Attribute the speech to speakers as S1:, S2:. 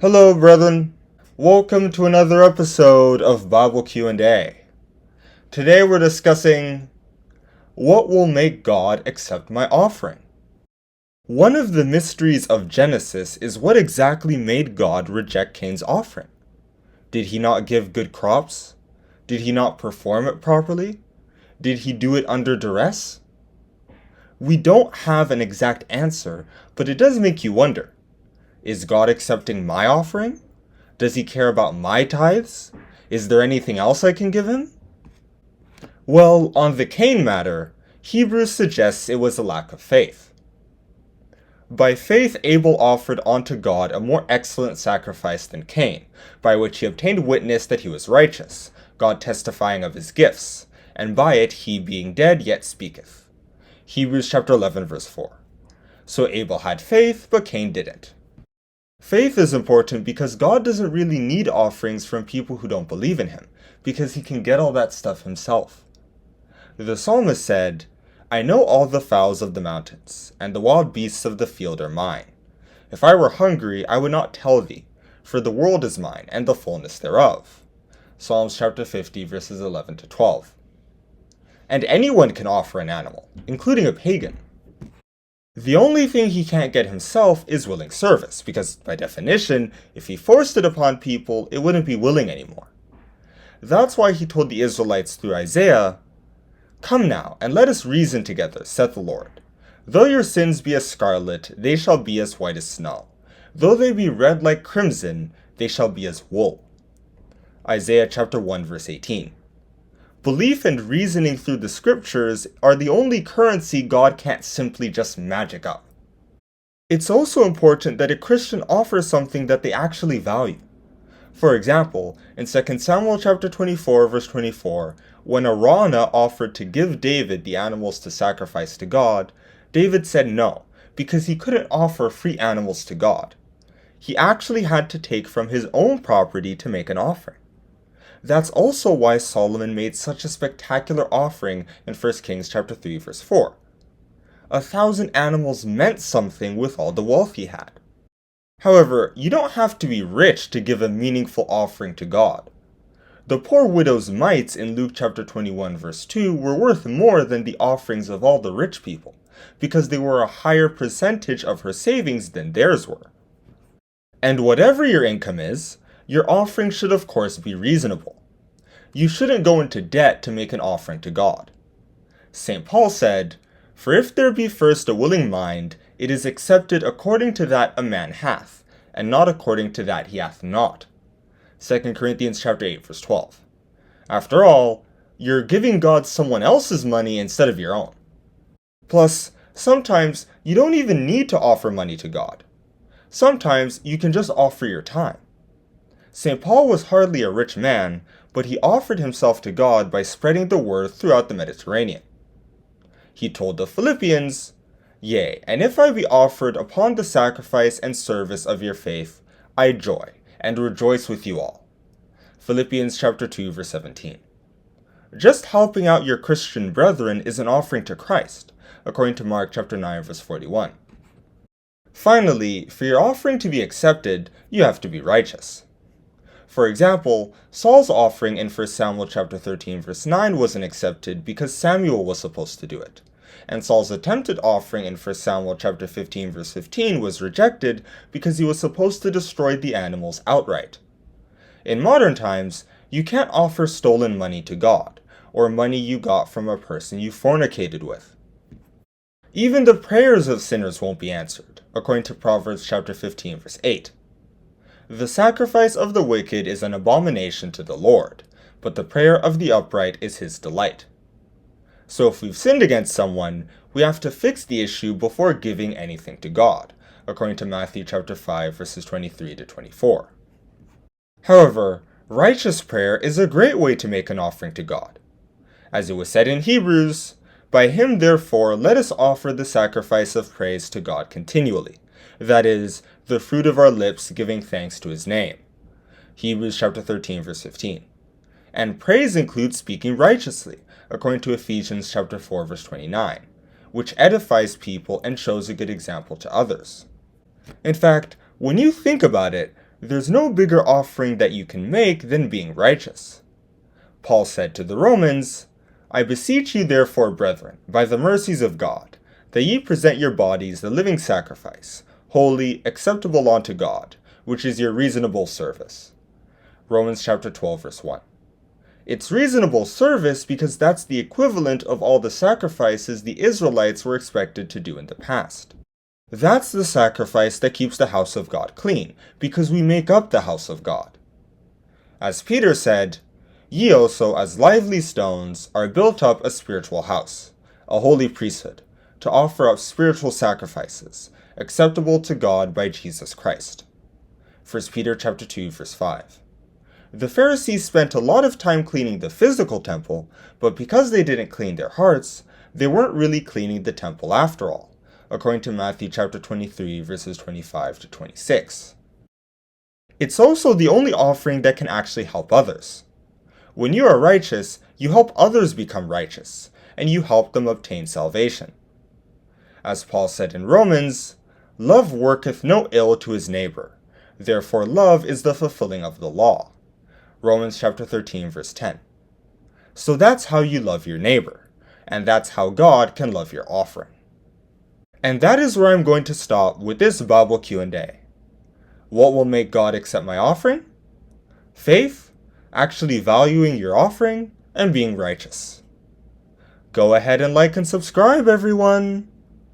S1: Hello, brethren. Welcome to another episode of Bible Q&A. Today we're discussing what will make God accept my offering. One of the mysteries of Genesis is what exactly made God reject Cain's offering. Did he not give good crops? Did he not perform it properly? Did he do it under duress? We don't have an exact answer, but it does make you wonder. Is God accepting my offering? Does he care about my tithes? Is there anything else I can give him? Well, on the Cain matter, Hebrews suggests it was a lack of faith. By faith Abel offered unto God a more excellent sacrifice than Cain, by which he obtained witness that he was righteous, God testifying of his gifts, and by it he being dead yet speaketh. Hebrews chapter 11 verse 4. So Abel had faith, but Cain didn't. Faith is important because God doesn't really need offerings from people who don't believe in him, because he can get all that stuff himself. The psalmist said, I know all the fowls of the mountains, and the wild beasts of the field are mine. If I were hungry, I would not tell thee, for the world is mine, and the fullness thereof. Psalms chapter 50, verses 11 to 12. And anyone can offer an animal, including a pagan. The only thing he can't get himself is willing service, because by definition, if he forced it upon people, it wouldn't be willing anymore. That's why he told the Israelites through Isaiah, Come now, and let us reason together, saith the Lord. Though your sins be as scarlet, they shall be as white as snow. Though they be red like crimson, they shall be as wool. Isaiah chapter 1 verse 18. Belief and reasoning through the scriptures are the only currency God can't simply just magic up. It's also important that a Christian offers something that they actually value. For example, in 2 Samuel chapter 24 verse 24, when Araunah offered to give David the animals to sacrifice to God, David said no, because he couldn't offer free animals to God. He actually had to take from his own property to make an offering. That's also why Solomon made such a spectacular offering in 1 Kings chapter 3 verse 4. 1,000 animals meant something with all the wealth he had. However, you don't have to be rich to give a meaningful offering to God. The poor widow's mites in Luke chapter 21 verse 2 were worth more than the offerings of all the rich people, because they were a higher percentage of her savings than theirs were. And whatever your income is, your offering should of course be reasonable. You shouldn't go into debt to make an offering to God. St. Paul said, For if there be first a willing mind, it is accepted according to that a man hath, and not according to that he hath not. 2 Corinthians chapter 8 verse 12. After all, you're giving God someone else's money instead of your own. Plus, sometimes you don't even need to offer money to God. Sometimes you can just offer your time. St. Paul was hardly a rich man, but he offered himself to God by spreading the word throughout the Mediterranean. He told the Philippians, Yea, and if I be offered upon the sacrifice and service of your faith, I joy, and rejoice with you all. Philippians chapter 2 verse 17. Just helping out your Christian brethren is an offering to Christ, according to Mark chapter 9 verse 41. Finally, for your offering to be accepted, you have to be righteous. For example, Saul's offering in 1 Samuel chapter 13 verse 9 wasn't accepted because Samuel was supposed to do it. And Saul's attempted offering in 1 Samuel chapter 15 verse 15 was rejected because he was supposed to destroy the animals outright. In modern times, you can't offer stolen money to God, or money you got from a person you fornicated with. Even the prayers of sinners won't be answered, according to Proverbs chapter 15 verse 8. The sacrifice of the wicked is an abomination to the Lord, but the prayer of the upright is his delight. So if we've sinned against someone, we have to fix the issue before giving anything to God, according to Matthew chapter 5 verses 23 to 24. However, righteous prayer is a great way to make an offering to God. As it was said in Hebrews, By him therefore let us offer the sacrifice of praise to God continually, that is, the fruit of our lips giving thanks to his name. Hebrews chapter 13 verse 15. And praise includes speaking righteously, according to Ephesians chapter 4 verse 29, which edifies people and shows a good example to others. In fact, when you think about it, There's no bigger offering that you can make than being righteous. Paul said to the Romans, I beseech you therefore, brethren, by the mercies of God, that ye present your bodies a living sacrifice, holy, acceptable unto God, which is your reasonable service. Romans chapter 12, verse 1. It's reasonable service because that's the equivalent of all the sacrifices the Israelites were expected to do in the past. That's the sacrifice that keeps the house of God clean, because we make up the house of God. As Peter said, ye also as lively stones are built up a spiritual house, a holy priesthood, to offer up spiritual sacrifices, acceptable to God by Jesus Christ. 1 Peter chapter 2, verse 5. The Pharisees spent a lot of time cleaning the physical temple, but because they didn't clean their hearts, they weren't really cleaning the temple after all, according to Matthew chapter 23, verses 25 to 26. It's also the only offering that can actually help others. When you are righteous, you help others become righteous, and you help them obtain salvation. As Paul said in Romans, love worketh no ill to his neighbor, therefore love is the fulfilling of the law. Romans chapter 13, verse 10. So that's how you love your neighbor, and that's how God can love your offering. And that is where I'm going to stop with this Bible Q&A. What will make God accept my offering? Faith, actually valuing your offering, and being righteous. Go ahead and like and subscribe, everyone!